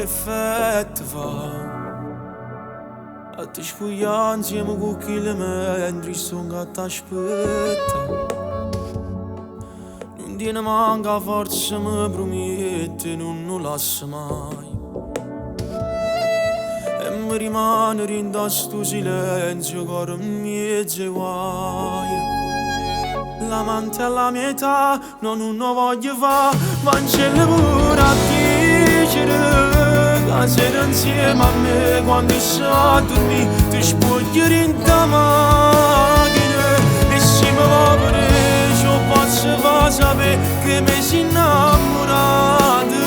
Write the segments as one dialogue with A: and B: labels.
A: effetto fa. A te spugliare insieme con chi le mentre sono a t'aspettare. Non tiene manca forza mi promette non lo lascia mai. E mi rimane in sto silenzio che mi guai. L'amante alla mia età non lo voglio fare, ma c'è pure a dicere che sei insieme a me quando sei a dormire, ti spoglierò in ta macchina e se mi va pure ciò posso far sapere che mi sei innamorato.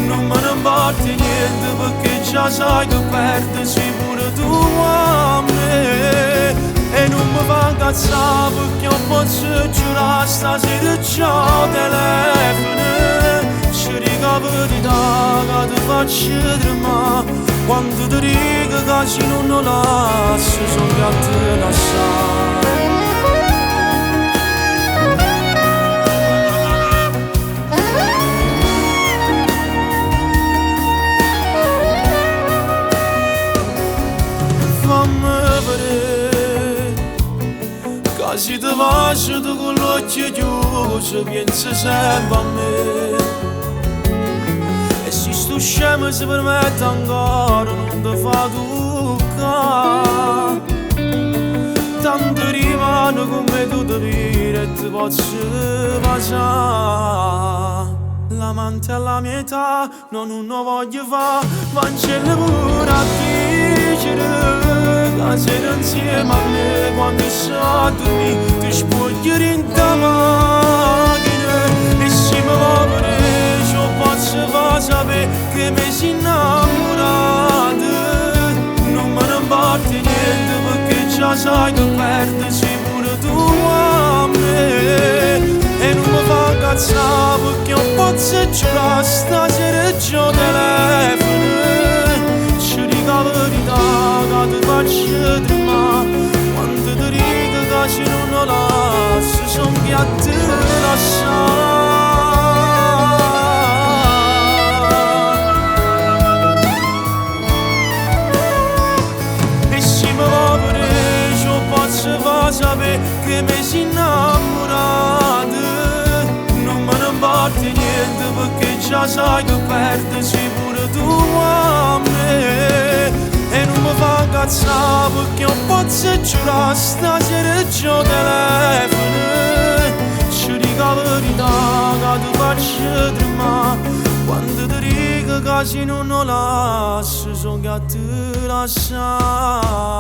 A: Non me ne parte niente perché già sai che perdi sei pure tu a me. E non mi fa incazzare perché non posso giurare stasera ciao telefono. Ci dico la verità che ti faccio tremare quando ti dico che se non lo lascio sono che a te lasciare. Fammi vedere che se ti faccio tu con l'occhio chiuso pensi sempre a me. E se sto scemo si permette ancora non ti fa toccare. Tanto rimane come tu ti dire e ti posso passare. L'amante alla mia età non lo voglio fare, ma c'è pure a dicere che sei insieme a me quando sei a dormire, ti spoglierò in ta macchina e se mi va pure ciò posso far sapere che mi sei innamorato. Non me ne parte niente perché già sai che perdi sei pure tu a me. E non mi fa incazzare perché non posso giurare stasera c'ho telefono. Ci dico la verità che ti faccio tremare quando ti dico che se non lo lascio sono che a te lasciare. E se mi va pure ciò posso far sapere che mi sei innamorato. Non me ne parte niente perché già sai che perdi sei pure tu a me. E non mi fa incazzare perché non posso giurare stasera c'ho telefono. Ci dico la verità che ti faccio tremare quando ti dico che se non lo lascio sono che a te lasciare.